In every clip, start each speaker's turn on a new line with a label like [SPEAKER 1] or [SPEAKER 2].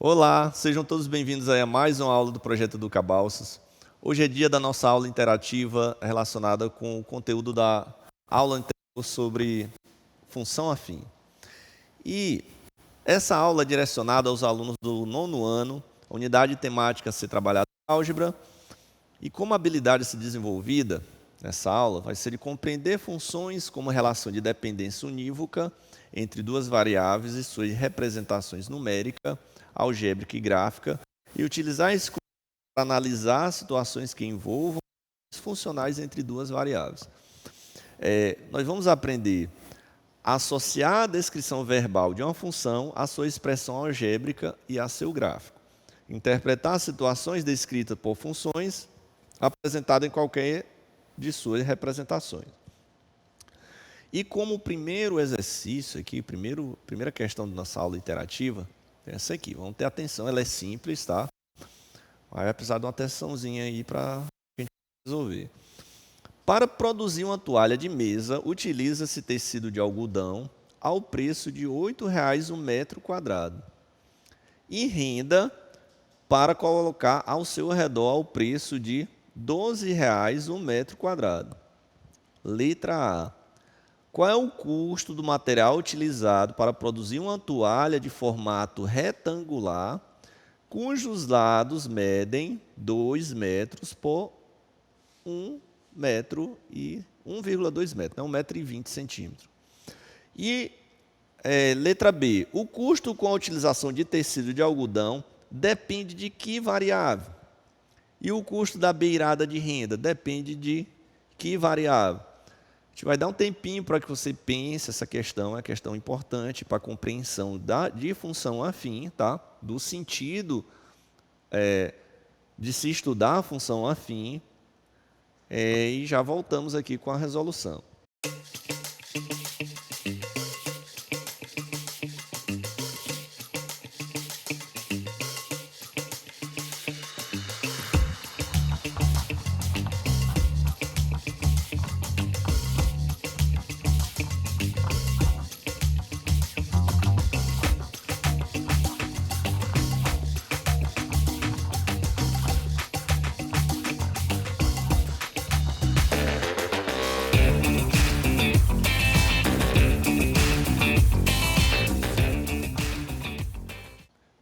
[SPEAKER 1] Olá, sejam todos bem-vindos a mais uma aula do Projeto Educa Balsas. Hoje é dia da nossa aula interativa relacionada com o conteúdo da aula anterior sobre função afim. E essa aula é direcionada aos alunos do 9º ano, a unidade temática a ser trabalhada em álgebra, e como habilidade a ser desenvolvida nessa aula vai ser de compreender funções como relação de dependência unívoca entre duas variáveis e suas representações numérica, algébrica e gráfica, e utilizar esse conceito para analisar situações que envolvam funcionais entre duas variáveis. Nós vamos aprender a associar a descrição verbal de uma função à sua expressão algébrica e a seu gráfico. Interpretar situações descritas por funções apresentadas em qualquer de suas representações. E como primeiro exercício aqui, primeira questão da nossa aula interativa, é essa aqui. Vamos ter atenção, ela é simples, tá? Mas vai precisar de uma atençãozinha aí para a gente resolver. Para produzir uma toalha de mesa, utiliza-se tecido de algodão ao preço de R$ 8,00 o metro quadrado. E renda para colocar ao seu redor ao preço de R$ 12,00 o metro quadrado. Letra A. Qual é o custo do material utilizado para produzir uma toalha de formato retangular, cujos lados medem 2 metros por 1 metro e 1,2 metros, 1,20 m. E letra B. O custo com a utilização de tecido de algodão depende de que variável? E o custo da beirada de renda depende de que variável? A gente vai dar um tempinho para que você pense essa questão, é uma questão importante para a compreensão de função afim, tá? Do sentido de se estudar a função afim, e já voltamos aqui com a resolução.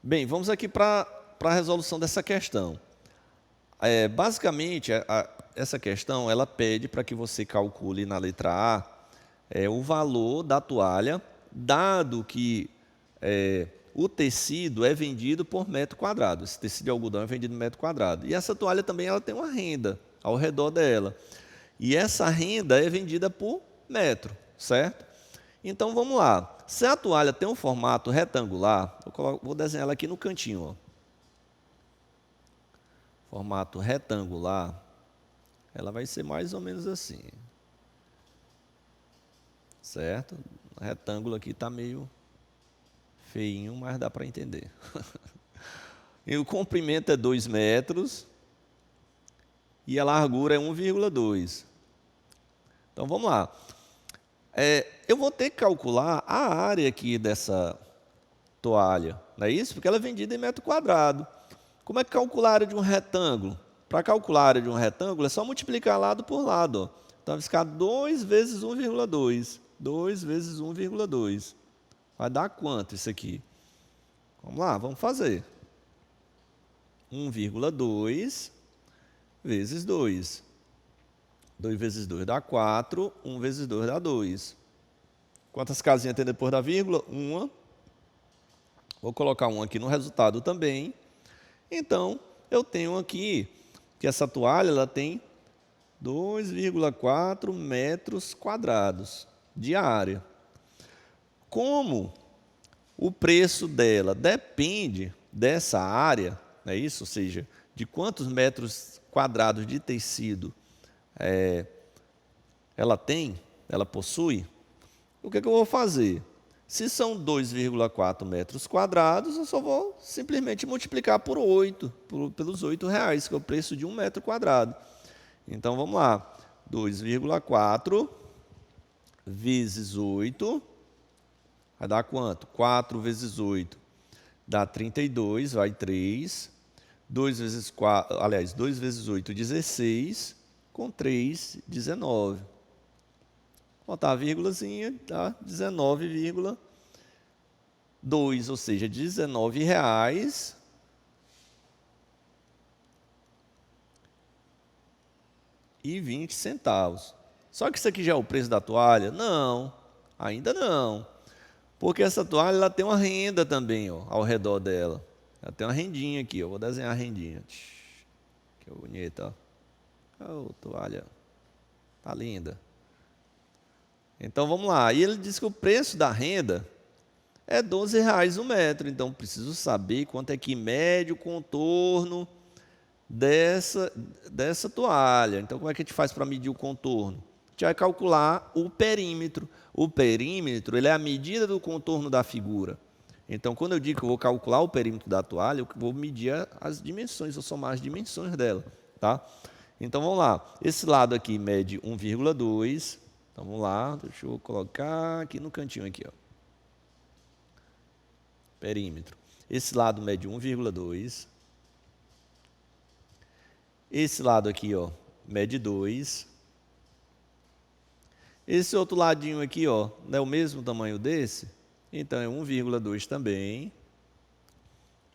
[SPEAKER 1] Bem, vamos aqui para a resolução dessa questão. Basicamente, essa questão ela pede para que você calcule na letra A o valor da toalha, dado que o tecido é vendido por metro quadrado. Esse tecido de algodão é vendido por metro quadrado. E essa toalha também ela tem uma renda ao redor dela. E essa renda é vendida por metro, certo? Então, vamos lá. Se a toalha tem um formato retangular, vou desenhar ela aqui no cantinho. Ó. Formato retangular, ela vai ser mais ou menos assim. Certo? O retângulo aqui está meio feinho, mas dá para entender. E o comprimento é 2 metros e a largura é 1,2. Então, vamos lá. Eu vou ter que calcular a área aqui dessa toalha, não é isso? Porque ela é vendida em metro quadrado. Como é que calcula a área de um retângulo? Para calcular a área de um retângulo, é só multiplicar lado por lado. Ó. Então, vai ficar 2 vezes 1,2. 2 vezes 1,2. Vai dar quanto isso aqui? Vamos lá, vamos fazer. 1,2 vezes 2. 2 vezes 2 dá 4, 1 vezes 2 dá 2. Quantas casinhas tem depois da vírgula? Uma. Vou colocar um aqui no resultado também. Então, eu tenho aqui que essa toalha ela tem 2,4 metros quadrados de área. Como o preço dela depende dessa área, não é isso? Ou seja, de quantos metros quadrados de tecido ela possui, o que eu vou fazer? Se são 2,4 metros quadrados, eu só vou simplesmente multiplicar por 8, pelos R$ 8,00, que é o preço de 1 metro quadrado. Então, vamos lá. 2,4 vezes 8, vai dar quanto? 4 vezes 8, dá 32, vai 3. 2 vezes 4, aliás, 2 vezes 8, 16. Com 3, 19. Botar a vírgulazinha, dá 19,2, ou seja, R$19,20. Só que isso aqui já é o preço da toalha? Não, ainda não. Porque essa toalha ela tem uma renda também, ó, ao redor dela. Ela tem uma rendinha aqui, ó. Vou desenhar a rendinha. Que bonita, ó. Oh, toalha. Tá linda. Então vamos lá. E ele diz que o preço da renda é R$12 o metro. Então preciso saber quanto é que mede o contorno dessa toalha. Então como é que a gente faz para medir o contorno? A gente vai calcular o perímetro. O perímetro ele é a medida do contorno da figura. Então, quando eu digo que eu vou calcular o perímetro da toalha, eu vou medir as dimensões, vou somar as dimensões dela. Tá? Então, vamos lá. Esse lado aqui mede 1,2. Então, vamos lá. Deixa eu colocar aqui no cantinho. Aqui, ó. Perímetro. Esse lado mede 1,2. Esse lado aqui, ó, mede 2. Esse outro ladinho aqui, ó, não é o mesmo tamanho desse? Então é 1,2 também.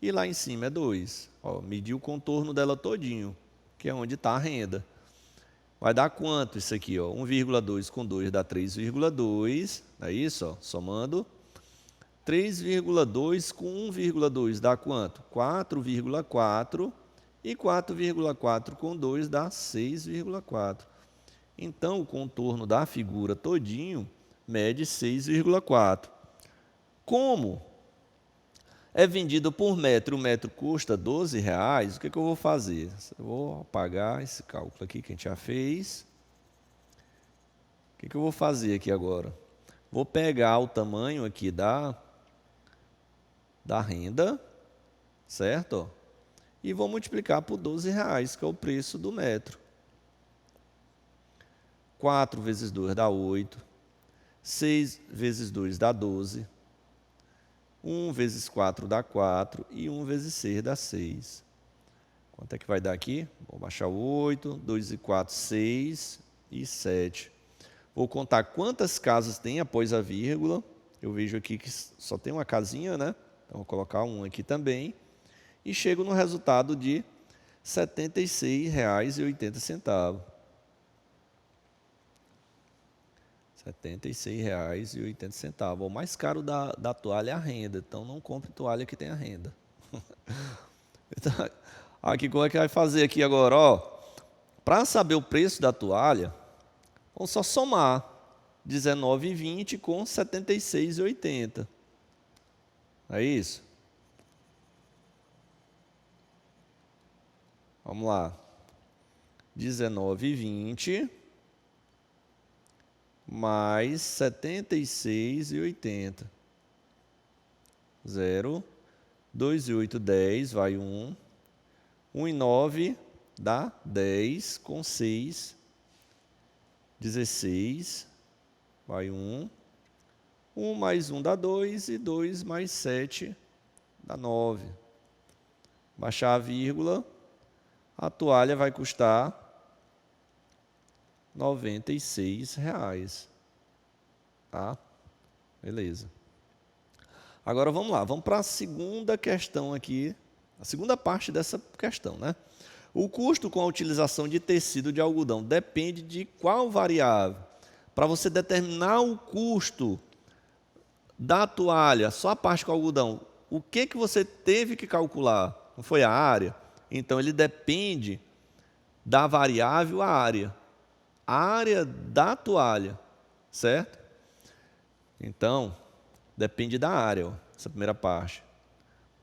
[SPEAKER 1] E lá em cima é 2. Ó, medir o contorno dela todinho, que é onde está a renda. Vai dar quanto isso aqui? 1,2 com 2 dá 3,2. É isso? Ó, somando. 3,2 com 1,2 dá quanto? 4,4. E 4,4 com 2 dá 6,4. Então, o contorno da figura todinho mede 6,4. Como é vendido por metro, o metro custa R$12, o que eu vou fazer? Eu vou apagar esse cálculo aqui que a gente já fez. O que eu vou fazer aqui agora? Vou pegar o tamanho aqui da renda, certo? E vou multiplicar por R$12, que é o preço do metro. 4 vezes 2 dá 8. 6 vezes 2 dá 12. 1 vezes 4 dá 4. E 1 vezes 6 dá 6. Quanto é que vai dar aqui? Vou baixar o 8. 2 e 4, 6 e 7. Vou contar quantas casas tem após a vírgula. Eu vejo aqui que só tem uma casinha, né? Então, vou colocar um aqui também. E chego no resultado de R$ 76,80. R$ 76,80. O mais caro da toalha é a renda. Então, não compre toalha que tenha renda. Então, aqui, como é que vai fazer aqui agora? Para saber o preço da toalha, vamos só somar R$19,20 com R$ 76,80. É isso? Vamos lá. 19,20 mais 76,80. 0. 2 e 8, 10, vai 1. 1 e 9 dá 10, com 6, 16, vai 1. 1 mais 1 dá 2, e 2 mais 7 dá 9. Baixar a vírgula, a toalha vai custar R$ 96. Tá? Beleza. Agora vamos lá, vamos para a segunda questão aqui, a segunda parte dessa questão, né? O custo com a utilização de tecido de algodão depende de qual variável? Para você determinar o custo da toalha, só a parte com algodão, o que você teve que calcular? Não foi a área? Então, ele depende da variável área. A área da toalha, certo? Então, depende da área, ó, essa primeira parte.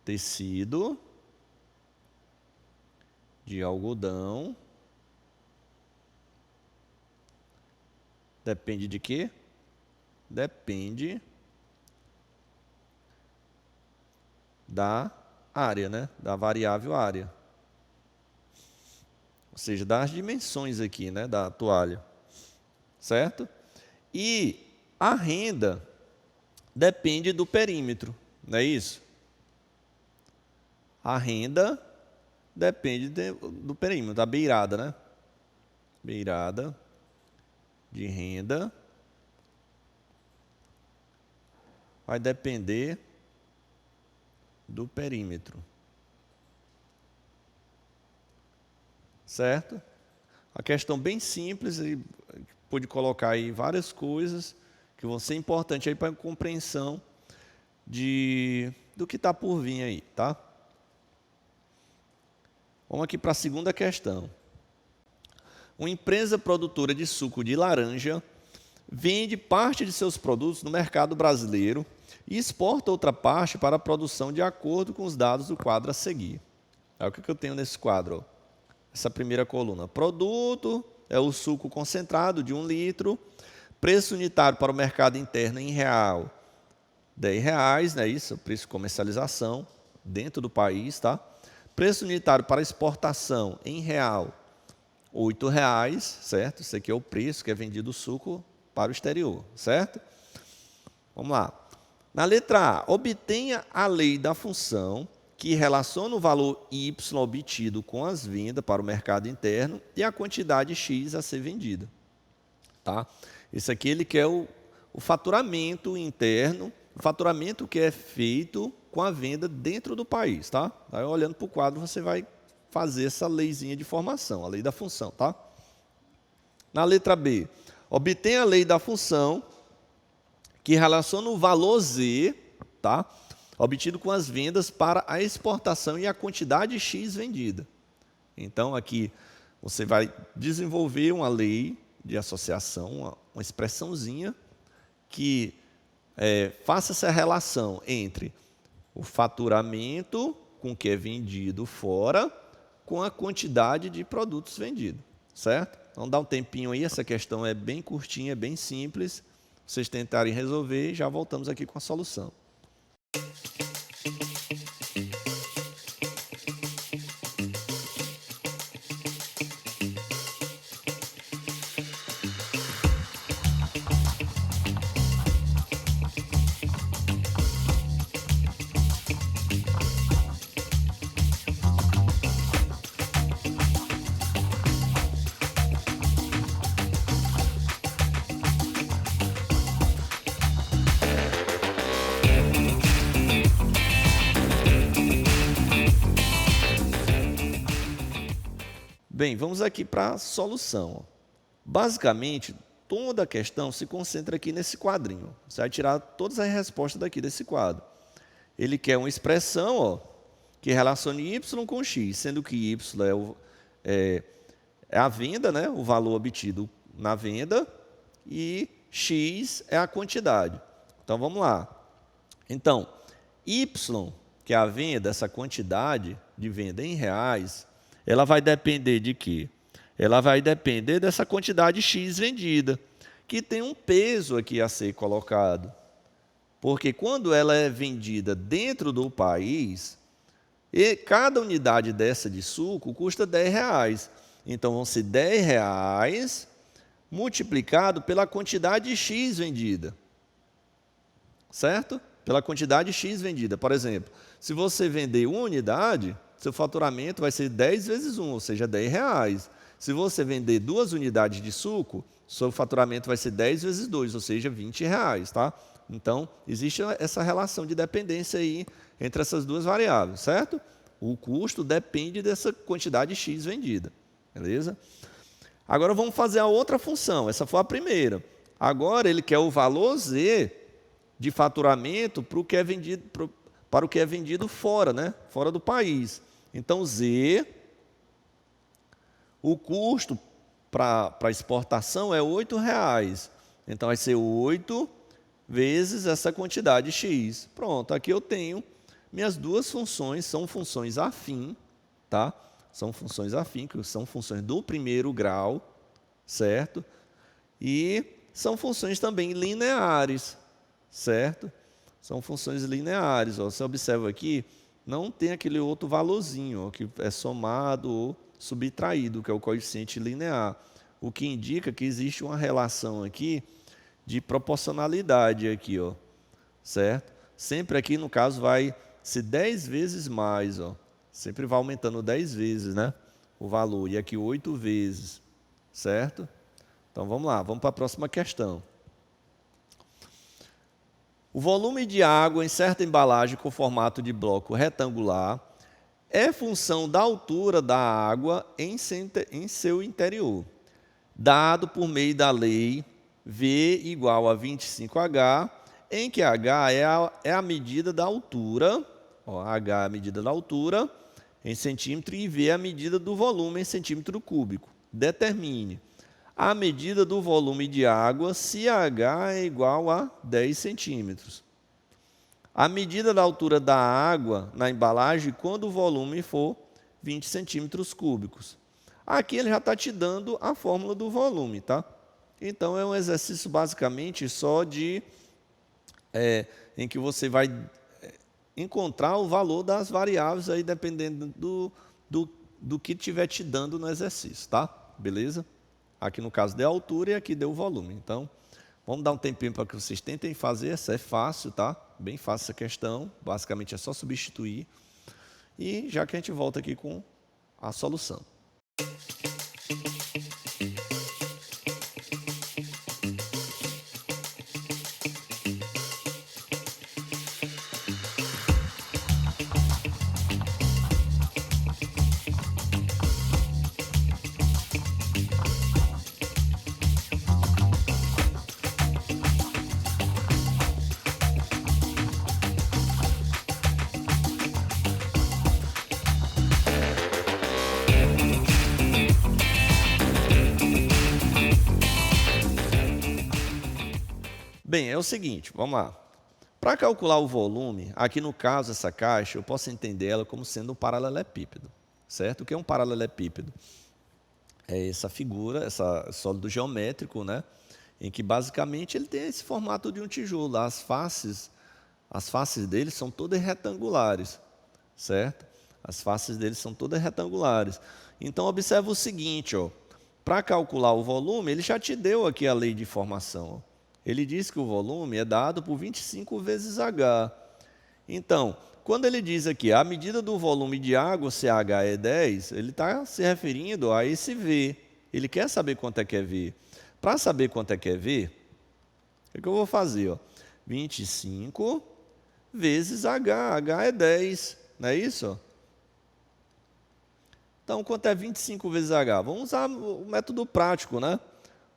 [SPEAKER 1] Tecido de algodão depende de quê? Depende da área, né? Da variável área. Ou seja, das dimensões aqui, né? Da toalha. Certo? E a renda depende do perímetro, não é isso? A renda depende do perímetro, da beirada, né? Beirada de renda vai depender do perímetro. Certo? A questão bem simples, e pude colocar aí várias coisas que vão ser importantes aí para a compreensão do que está por vir aí, tá? Vamos aqui para a segunda questão. Uma empresa produtora de suco de laranja vende parte de seus produtos no mercado brasileiro e exporta outra parte para a produção de acordo com os dados do quadro a seguir. É o que eu tenho nesse quadro, ó. Essa primeira coluna. Produto é o suco concentrado de 1 litro. Preço unitário para o mercado interno em real, R$10, né? Isso, preço de comercialização dentro do país, tá? Preço unitário para exportação em real, R$8, certo? Esse aqui é o preço que é vendido o suco para o exterior, certo? Vamos lá. Na letra A, obtenha a lei da função que relaciona o valor Y obtido com as vendas para o mercado interno e a quantidade X a ser vendida. Tá? Esse aqui ele quer o faturamento interno, o faturamento que é feito com a venda dentro do país. Tá? Aí, olhando para o quadro, você vai fazer essa leizinha de formação, a lei da função. Tá? Na letra B, obtenha a lei da função que relaciona o valor Z, tá? Obtido com as vendas para a exportação e a quantidade X vendida. Então, aqui você vai desenvolver uma lei de associação, uma expressãozinha que faça essa relação entre o faturamento com o que é vendido fora com a quantidade de produtos vendidos, certo? Então, dá um tempinho aí, essa questão é bem curtinha, é bem simples. Vocês tentarem resolver e já voltamos aqui com a solução. Bem, vamos aqui para a solução. Basicamente, toda a questão se concentra aqui nesse quadrinho. Você vai tirar todas as respostas daqui desse quadro. Ele quer uma expressão, ó, que relacione Y com X, sendo que Y é a venda, né, o valor obtido na venda, e X é a quantidade. Então, vamos lá. Então, Y, que é a venda, essa quantidade de venda em reais, ela vai depender de quê? Ela vai depender dessa quantidade X vendida, que tem um peso aqui a ser colocado. Porque quando ela é vendida dentro do país, cada unidade dessa de suco custa R$10. Então, vão ser R$10 multiplicado pela quantidade X vendida. Certo? Pela quantidade X vendida. Por exemplo, se você vender uma unidade, seu faturamento vai ser 10 vezes 1, ou seja, R$10. Se você vender 2 unidades de suco, seu faturamento vai ser 10 vezes 2, ou seja, R$20. Tá? Então, existe essa relação de dependência aí entre essas duas variáveis, certo? O custo depende dessa quantidade X vendida, beleza? Agora vamos fazer a outra função, essa foi a primeira. Agora ele quer o valor Z de faturamento para o que é vendido fora, né? Fora do país. Então, Z, o custo para exportação é R$8. Então, vai ser 8 vezes essa quantidade X. Pronto, aqui eu tenho minhas duas funções, são funções afins, tá? São funções afins, que são funções do primeiro grau, certo? E são funções também lineares, certo? São funções lineares. Ó. Você observa aqui, não tem aquele outro valorzinho, ó, que é somado ou subtraído, que é o coeficiente linear. O que indica que existe uma relação aqui de proporcionalidade aqui, ó, certo? Sempre aqui, no caso, vai ser 10 vezes mais, ó, Sempre vai aumentando 10 vezes, né? O valor. E aqui 8 vezes, certo? Então vamos lá, vamos para a próxima questão. O volume de água em certa embalagem com formato de bloco retangular é função da altura da água em seu interior, dado por meio da lei V igual a 25H, em que H é a medida da altura, H é a medida da altura em centímetro e V é a medida do volume em centímetro cúbico. Determine a medida do volume de água se H é igual a 10 centímetros. A medida da altura da água na embalagem quando o volume for 20 centímetros cúbicos. Aqui ele já está te dando a fórmula do volume, tá? Então é um exercício basicamente só em que você vai encontrar o valor das variáveis aí dependendo do que estiver te dando no exercício, tá? Beleza? Aqui no caso deu a altura e aqui deu o volume. Então, vamos dar um tempinho para que vocês tentem fazer. Essa é fácil, tá? Bem fácil essa questão. Basicamente é só substituir. E já que a gente volta aqui com a solução. Bem, é o seguinte, vamos lá. Para calcular o volume, aqui no caso essa caixa, eu posso entender ela como sendo um paralelepípedo, certo? O que é um paralelepípedo? É essa figura, esse sólido geométrico, né? Em que basicamente ele tem esse formato de um tijolo. As faces dele são todas retangulares, certo? As faces dele são todas retangulares. Então observa o seguinte, para calcular o volume, ele já te deu aqui a lei de formação. Ele diz que o volume é dado por 25 vezes H. Então, quando ele diz aqui a medida do volume de água, se H é 10, ele está se referindo a esse V. Ele quer saber quanto é que é V. Para saber quanto é que é V, o que eu vou fazer? 25 vezes H. H é 10, não é isso? Então, quanto é 25 vezes H? Vamos usar o método prático, né?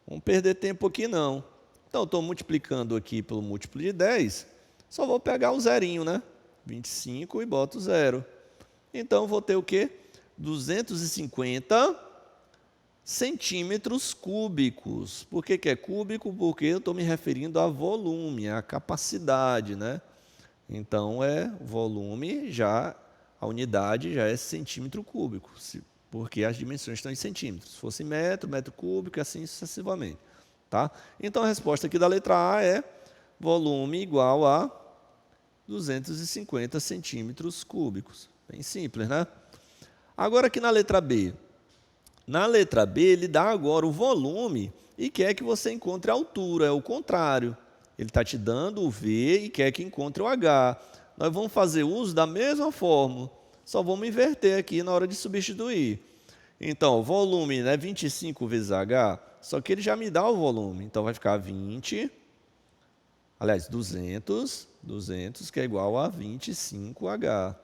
[SPEAKER 1] Vamos perder tempo aqui não. Então, eu estou multiplicando aqui pelo múltiplo de 10, só vou pegar o zerinho, né? 25 e boto 0. Então, vou ter o quê? 250 centímetros cúbicos. Por que é cúbico? Porque eu estou me referindo a volume, a capacidade, né? Então, é volume, a unidade já é centímetro cúbico, porque as dimensões estão em centímetros. Se fosse metro, metro cúbico, e assim sucessivamente. Tá? Então, a resposta aqui da letra A é volume igual a 250 centímetros cúbicos. Bem simples, né? Agora aqui na letra B. Na letra B, ele dá agora o volume e quer que você encontre a altura, é o contrário. Ele está te dando o V e quer que encontre o H. Nós vamos fazer uso da mesma fórmula, só vamos inverter aqui na hora de substituir. Então, o volume é 25 vezes H, só que ele já me dá o volume. Então, vai ficar 200, que é igual a 25H.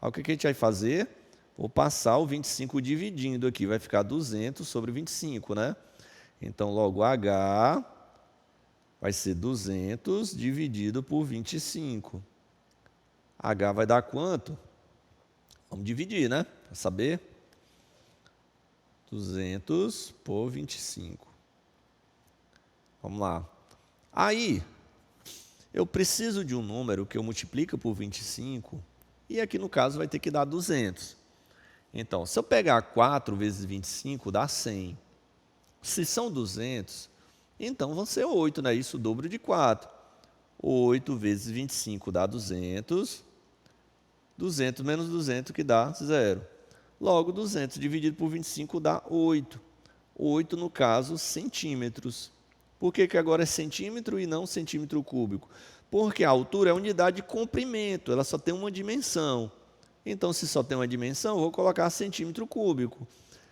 [SPEAKER 1] Aí, o que a gente vai fazer? Vou passar o 25 dividindo aqui, vai ficar 200 sobre 25, né? Então, logo H vai ser 200 dividido por 25. H vai dar quanto? Vamos dividir, né? Para saber. 200 por 25. Vamos lá. Aí, eu preciso de um número que eu multiplico por 25, e aqui no caso vai ter que dar 200. Então, se eu pegar 4 vezes 25, dá 100. Se são 200, então vão ser 8, né? Isso, o dobro de 4. 8 vezes 25 dá 200. 200 menos 200 que dá 0. Logo, 200 dividido por 25 dá 8. 8, no caso, centímetros. Por que agora é centímetro e não centímetro cúbico? Porque a altura é unidade de comprimento, ela só tem uma dimensão. Então, se só tem uma dimensão, eu vou colocar centímetro cúbico.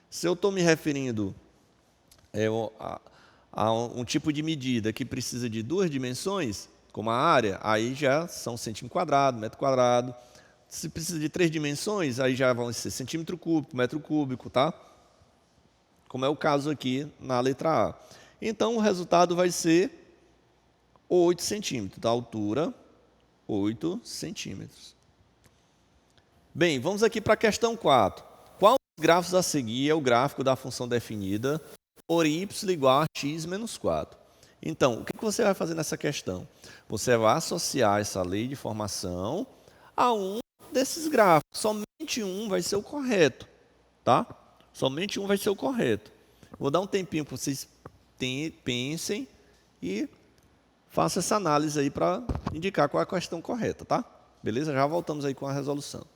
[SPEAKER 1] Se eu estou me referindo a um tipo de medida que precisa de duas dimensões, como a área, aí já são centímetro quadrado, metro quadrado. Se precisa de três dimensões, aí já vão ser centímetro cúbico, metro cúbico, tá? Como é o caso aqui na letra A. Então, o resultado vai ser 8 centímetros, da altura, 8 centímetros. Bem, vamos aqui para a questão 4. Qual dos gráficos a seguir é o gráfico da função definida por y igual a x menos 4? Então, o que você vai fazer nessa questão? Você vai associar essa lei de formação a um desses gráficos. Somente um vai ser o correto, tá? Somente um vai ser o correto. Vou dar um tempinho para vocês pensem e façam essa análise aí para indicar qual é a questão correta, tá? Beleza? Já voltamos aí com a resolução.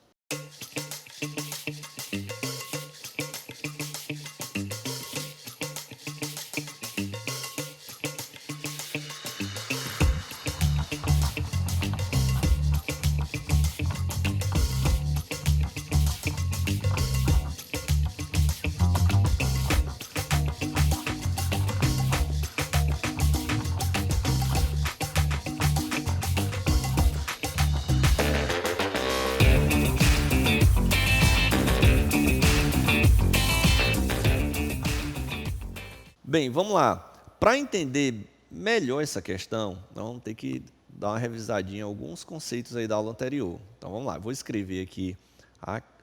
[SPEAKER 1] Bem, vamos lá. Para entender melhor essa questão, nós vamos ter que dar uma revisadinha em alguns conceitos aí da aula anterior. Então vamos lá, vou escrever aqui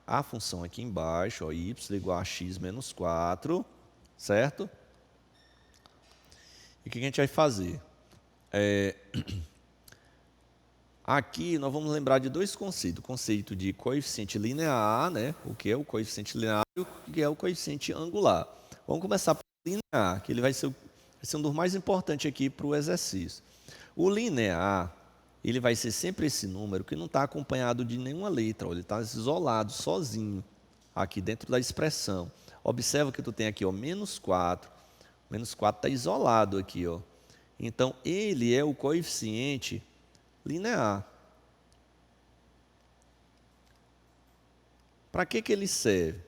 [SPEAKER 1] a função aqui embaixo, ó, y igual a x menos 4, certo? E o que a gente vai fazer? Aqui nós vamos lembrar de dois conceitos. O conceito de coeficiente linear, né? O que é o coeficiente linear e o que é o coeficiente angular. Vamos começar por linear, que ele vai ser um dos mais importantes aqui para o exercício. O linear, ele vai ser sempre esse número que não está acompanhado de nenhuma letra, ó, ele está isolado, sozinho, aqui dentro da expressão. Observa que tu tem aqui, ó, menos 4. Menos 4 está isolado aqui, ó. Então, ele é o coeficiente linear. Para que ele serve?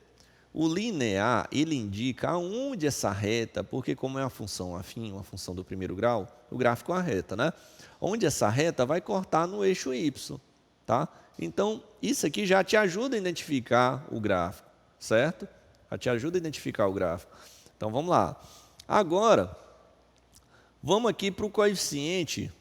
[SPEAKER 1] O linear, ele indica aonde essa reta, porque como é uma função afim, uma função do primeiro grau, o gráfico é uma reta, né? Onde essa reta vai cortar no eixo y, tá? Então, isso aqui já te ajuda a identificar o gráfico, certo? Já te ajuda a identificar o gráfico. Então, vamos lá. Agora, vamos aqui para o coeficiente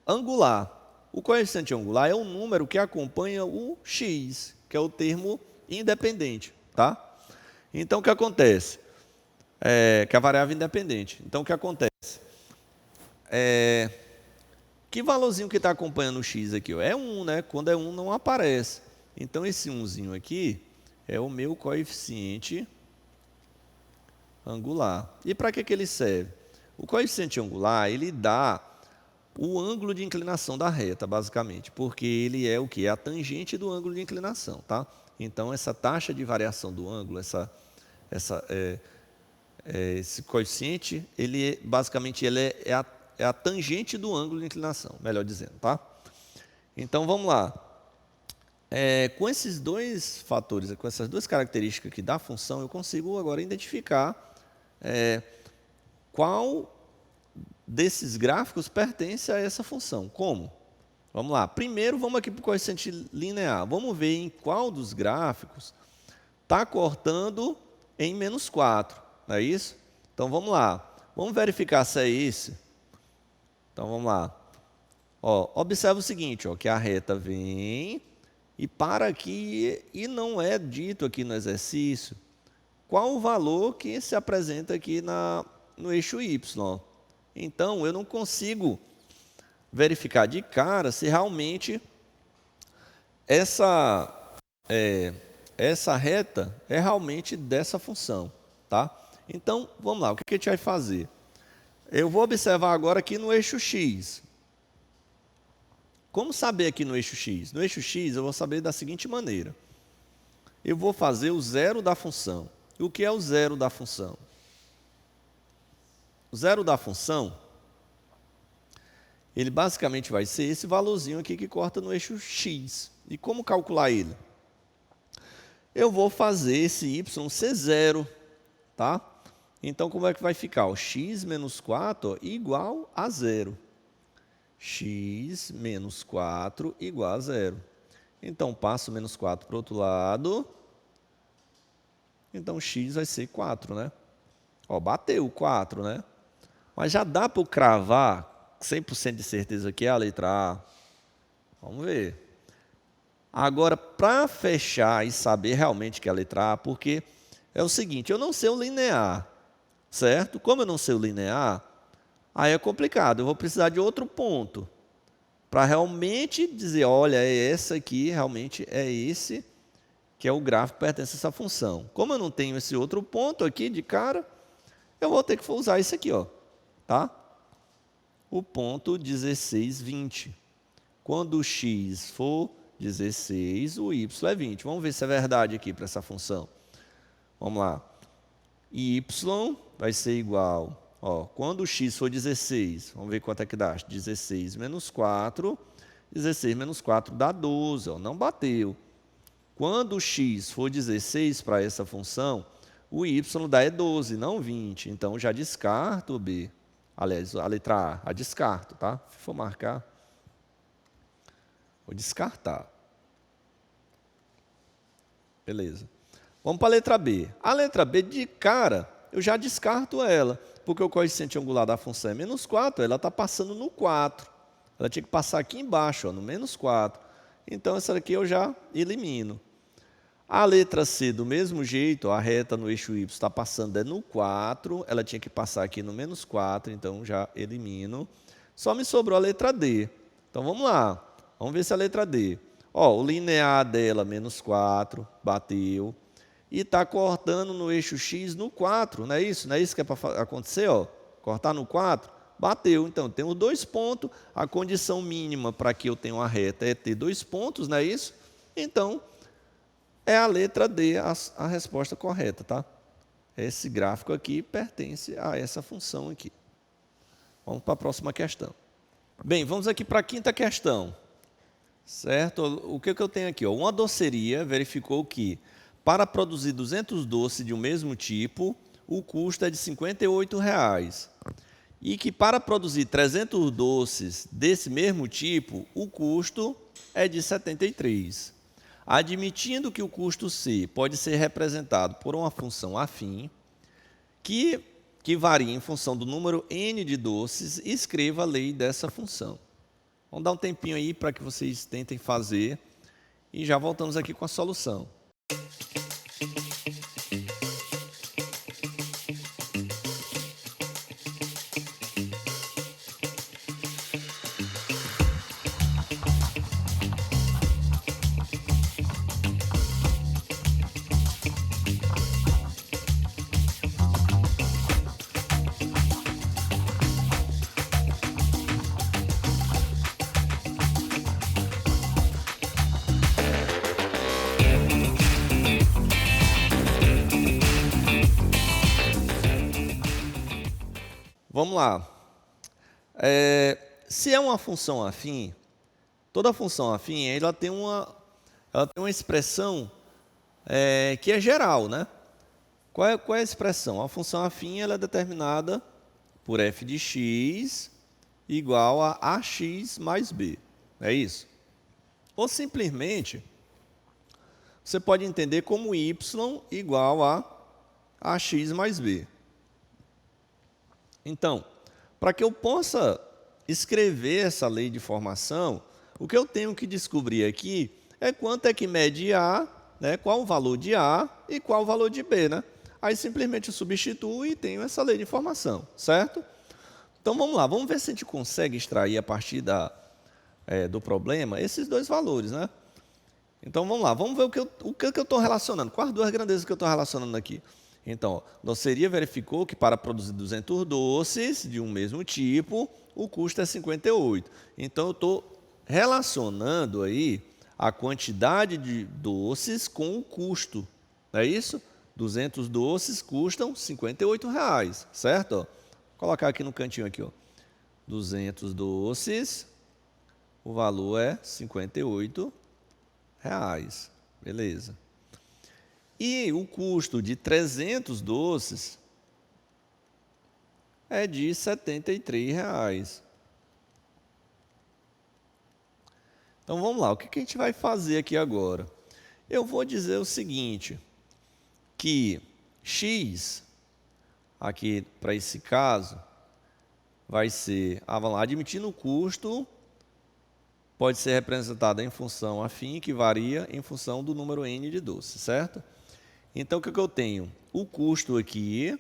[SPEAKER 1] angular. O coeficiente angular é o número que acompanha o x, que é o termo independente, tá? Então, o que acontece? Que é a variável independente. Então, o que acontece? Que valorzinho que está acompanhando o x aqui? Ó? É 1, né? Quando é 1, não aparece. Então, esse 1zinho aqui é o meu coeficiente angular. E para que ele serve? O coeficiente angular, ele dá o ângulo de inclinação da reta, basicamente, porque ele é o que? É a tangente do ângulo de inclinação, tá? Então, essa taxa de variação do ângulo, esse coeficiente, ele basicamente é a tangente do ângulo de inclinação, melhor dizendo, tá? Então, vamos lá. Com esses dois fatores, com essas duas características aqui da função, eu consigo agora identificar qual desses gráficos pertence a essa função. Como? Vamos lá. Primeiro, vamos aqui para o coeficiente linear. Vamos ver em qual dos gráficos está cortando em menos 4. Não é isso? Então, vamos lá. Vamos verificar se é esse. Então, vamos lá. Ó, observa o seguinte, ó, que a reta vem e para aqui, e não é dito aqui no exercício qual o valor que se apresenta aqui no eixo y. Então, eu não consigo verificar de cara se realmente essa reta é realmente dessa função, tá? Então, vamos lá, o que a gente vai fazer? Eu vou observar agora aqui no eixo x. Como saber aqui no eixo x? No eixo x eu vou saber da seguinte maneira. Eu vou fazer o zero da função. E o que é o zero da função? O zero da função, ele basicamente vai ser esse valorzinho aqui que corta no eixo x. E como calcular ele? Eu vou fazer esse y ser zero, tá? Então, como é que vai ficar? O x menos 4 ó, igual a zero. X menos 4 igual a zero. Então, passo menos 4 para o outro lado. Então, x vai ser 4, né? Ó, bateu 4, né? Mas já dá para eu cravar 100% de certeza que é a letra A? Vamos ver. Agora, para fechar e saber realmente que é a letra A, porque é o seguinte, eu não sei o linear, certo? Como eu não sei o linear, aí é complicado. Eu vou precisar de outro ponto para realmente dizer, olha, é essa aqui, realmente é esse que é o gráfico que pertence a essa função. Como eu não tenho esse outro ponto aqui de cara, eu vou ter que usar isso aqui, ó, tá? O ponto 16, 20. Quando o x for 16, o y é 20. Vamos ver se é verdade aqui para essa função. Vamos lá. Y vai ser igual, ó, quando o x for 16, vamos ver quanto é que dá. 16 menos 4, 16 menos 4 dá 12, ó, não bateu. Quando o x for 16 para essa função, o y dá 12, não 20. Então, já descarto o B. Aliás, a letra A descarto, tá? Se for marcar, vou descartar. Beleza. Vamos para a letra B. A letra B, de cara, eu já descarto ela, porque o coeficiente angular da função é menos 4, ela está passando no 4. Ela tinha que passar aqui embaixo, ó, no menos 4. Então, essa daqui eu já elimino. A letra C, do mesmo jeito, a reta no eixo Y está passando no 4, ela tinha que passar aqui no menos 4, então já elimino. Só me sobrou a letra D. Então, vamos lá. Vamos ver se a letra D. Ó, o linear dela, menos 4, bateu. E está cortando no eixo X no 4, não é isso? Não é isso que é para acontecer? Ó? Cortar no 4, bateu. Então, temos 2 pontos. A condição mínima para que eu tenha uma reta é ter 2 pontos, não é isso? Então, é a letra D a resposta correta, tá? Esse gráfico aqui pertence a essa função aqui. Vamos para a próxima questão. Bem, vamos aqui para a quinta questão. Certo? O que eu tenho aqui? Ó? Uma doceria verificou que, para produzir 200 doces de um mesmo tipo, o custo é de R$ 58,00. E que, para produzir 300 doces desse mesmo tipo, o custo é de R$ 73,00. Admitindo que o custo C pode ser representado por uma função afim, que varia em função do número n de doces, escreva a lei dessa função. Vamos dar um tempinho aí para que vocês tentem fazer e já voltamos aqui com a solução. Vamos lá. Se é uma função afim, toda função afim ela tem uma expressão que é geral, né? Qual é a expressão? A função afim ela é determinada por f de x igual a ax mais b. É isso? Ou simplesmente, você pode entender como y igual a ax mais b. Então, para que eu possa escrever essa lei de formação, o que eu tenho que descobrir aqui é quanto é que mede A, né, qual o valor de A e qual o valor de B. Né? Aí simplesmente eu substituo e tenho essa lei de formação, certo? Então vamos lá, vamos ver se a gente consegue extrair a partir do problema esses dois valores. Né? Então vamos lá, vamos ver o que eu estou relacionando, quais duas grandezas que eu estou relacionando aqui. Então, a doceria verificou que para produzir 200 doces de um mesmo tipo, o custo é 58. Então, eu estou relacionando aí a quantidade de doces com o custo. Não é isso? 200 doces custam R$ 58,00, certo? Vou colocar aqui no cantinho aqui, ó. 200 doces, o valor é R$ 58. Beleza. E o custo de 300 doces é de R$ 73. Então vamos lá, o que a gente vai fazer aqui agora? Eu vou dizer o seguinte, que x, aqui para esse caso, vai ser, vamos lá, admitindo o custo, pode ser representado em função afim, que varia em função do número n de doces, certo? Então, o que eu tenho? O custo aqui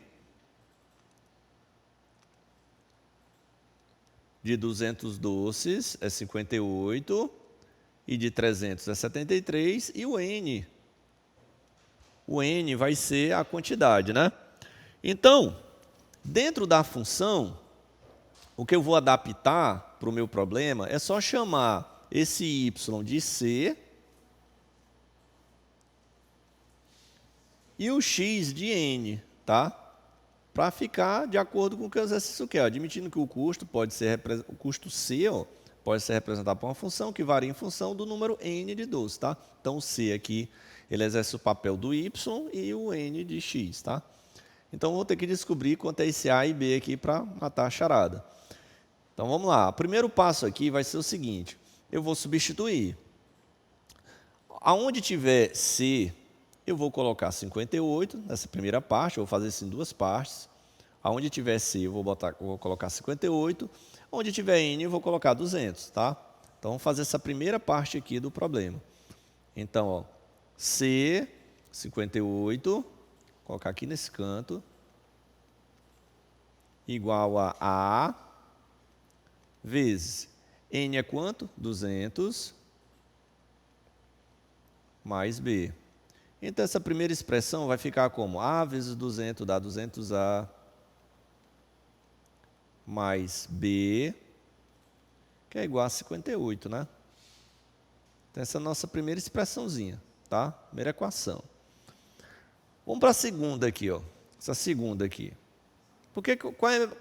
[SPEAKER 1] de 200 doces é 58, e de 300 é 73, e o n vai ser a quantidade, né? Então, dentro da função, o que eu vou adaptar para o meu problema é só chamar esse y de c e o x de n, tá? Para ficar de acordo com o que o exercício quer, admitindo que o custo o custo c, ó, pode ser representado por uma função que varia em função do número n de doces, tá? Então o c aqui, ele exerce o papel do y e o n de x, tá? Então eu vou ter que descobrir quanto é esse a e b aqui para matar a charada. Então vamos lá, o primeiro passo aqui vai ser o seguinte, eu vou substituir. Aonde tiver c, eu vou colocar 58 nessa primeira parte, eu vou fazer isso em duas partes. Aonde tiver c, eu vou colocar 58. Onde tiver n, eu vou colocar 200, tá? Então, vamos fazer essa primeira parte aqui do problema. Então, ó, c, 58, vou colocar aqui nesse canto, igual a vezes n é quanto? 200 mais b. Então, essa primeira expressão vai ficar como a vezes 200 dá 200a mais b, que é igual a 58, né? Então, essa é a nossa primeira expressãozinha, tá? Primeira equação. Vamos para a segunda aqui, ó. Essa segunda aqui.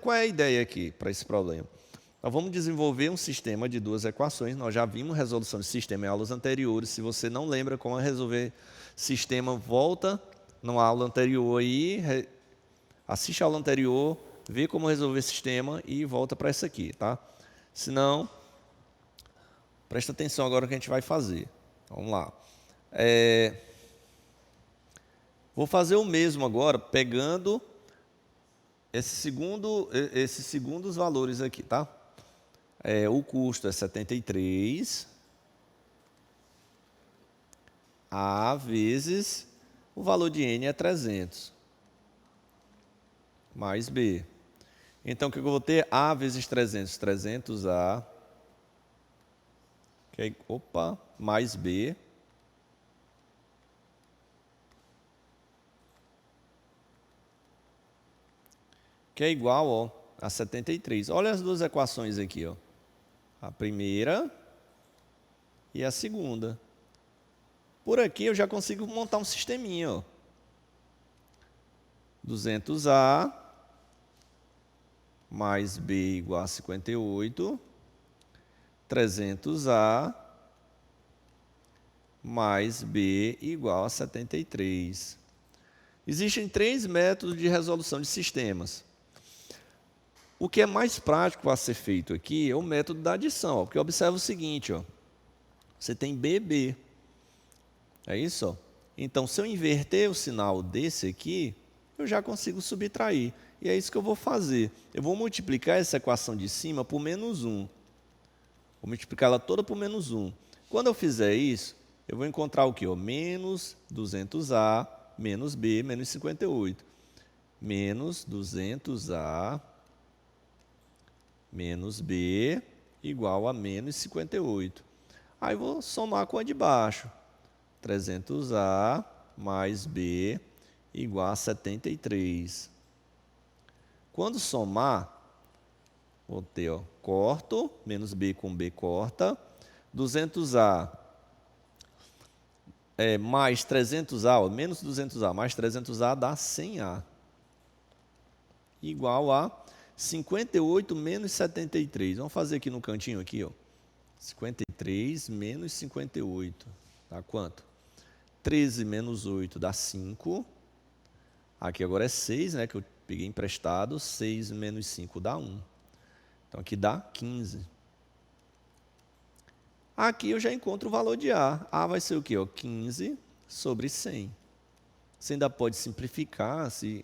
[SPEAKER 1] Qual é a ideia aqui para esse problema? Nós vamos desenvolver um sistema de duas equações. Nós já vimos resolução de sistema em aulas anteriores. Se você não lembra como resolver sistema, volta numa aula anterior aí, assiste a aula anterior, vê como resolver sistema e volta para essa aqui, tá? Se não, presta atenção agora no que a gente vai fazer. Vamos lá. Vou fazer o mesmo agora, pegando esses segundos valores aqui, tá? O custo é 73 a vezes o valor de n é 300 mais b. Então, o que eu vou ter? A vezes 300, 300a, mais b, que é igual, ó, a 73. Olha as duas equações aqui, ó. A primeira e a segunda. Por aqui eu já consigo montar um sisteminha, ó. 200a mais b igual a 58, 300a mais b igual a 73. Existem 3 métodos de resolução de sistemas. O que é mais prático a ser feito aqui é o método da adição, ó, porque observa o seguinte, ó, você tem BB, é isso? Ó. Então, se eu inverter o sinal desse aqui, eu já consigo subtrair. E é isso que eu vou fazer. Eu vou multiplicar essa equação de cima por menos 1. Vou multiplicar ela toda por menos 1. Quando eu fizer isso, eu vou encontrar o quê? Ó? Menos 200a menos b menos 58. Menos 200a menos b igual a menos 58. Aí vou somar com a de baixo. 300a mais b igual a 73. Quando somar, vou ter, ó, corto, menos b com b corta, 200a mais 300a, ó, menos 200a mais 300a dá 100a, igual a 58 menos 73. Vamos fazer aqui no cantinho, aqui, ó. 53 menos 58. Dá quanto? 13 menos 8 dá 5. Aqui agora é 6, né, que eu peguei emprestado. 6 menos 5 dá 1. Então, aqui dá 15. Aqui eu já encontro o valor de A. A vai ser o quê? 15 sobre 100. Você ainda pode simplificar, se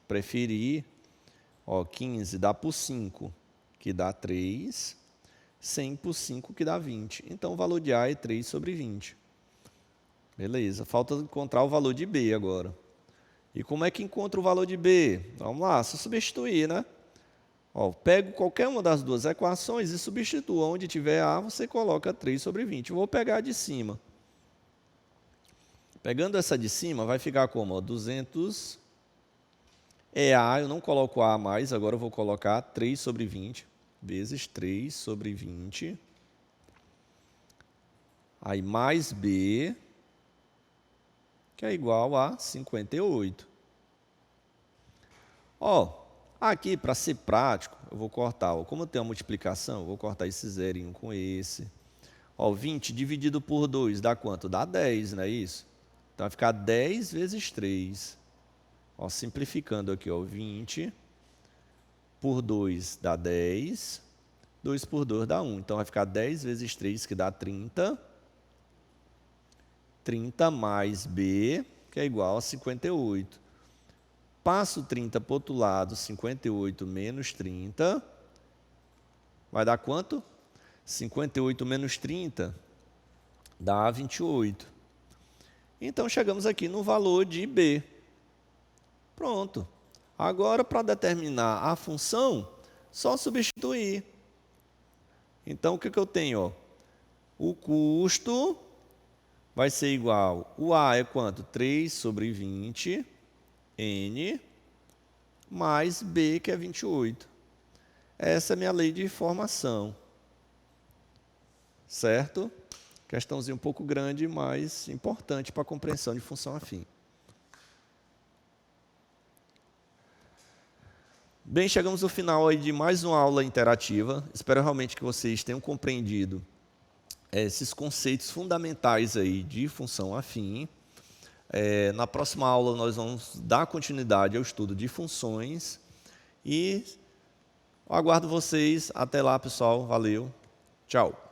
[SPEAKER 1] preferir. 15 dá por 5, que dá 3. 100 por 5, que dá 20. Então, o valor de A é 3 sobre 20. Beleza. Falta encontrar o valor de B agora. E como é que encontra o valor de B? Vamos lá, só substituir, né? Pego qualquer uma das duas equações e substituo. Onde tiver A, você coloca 3 sobre 20. Eu vou pegar a de cima. Pegando essa de cima, vai ficar como? 200 é A, eu não coloco A mais, agora eu vou colocar 3 sobre 20, vezes 3 sobre 20. Aí mais B, que é igual a 58. Aqui, para ser prático, eu vou cortar. Como eu tenho a multiplicação, eu vou cortar esse zerinho com esse. 20 dividido por 2 dá quanto? Dá 10, não é isso? Então, vai ficar 10 vezes 3. Simplificando aqui, 20 por 2 dá 10. 2 por 2 dá 1. Então, vai ficar 10 vezes 3, que dá 30. 30 mais B, que é igual a 58. Passo 30 para o outro lado, 58 menos 30. Vai dar quanto? 58 menos 30 dá 28. Então, chegamos aqui no valor de B. Pronto. Agora, para determinar a função, só substituir. Então, o que eu tenho? O custo vai ser igual, o A é quanto? 3 sobre 20, N, mais B, que é 28. Essa é a minha lei de formação. Certo? Questãozinha um pouco grande, mas importante para a compreensão de função afim. Bem, chegamos ao final aí de mais uma aula interativa. Espero realmente que vocês tenham compreendido esses conceitos fundamentais aí de função afim. Na próxima aula, nós vamos dar continuidade ao estudo de funções. E aguardo vocês. Até lá, pessoal. Valeu. Tchau.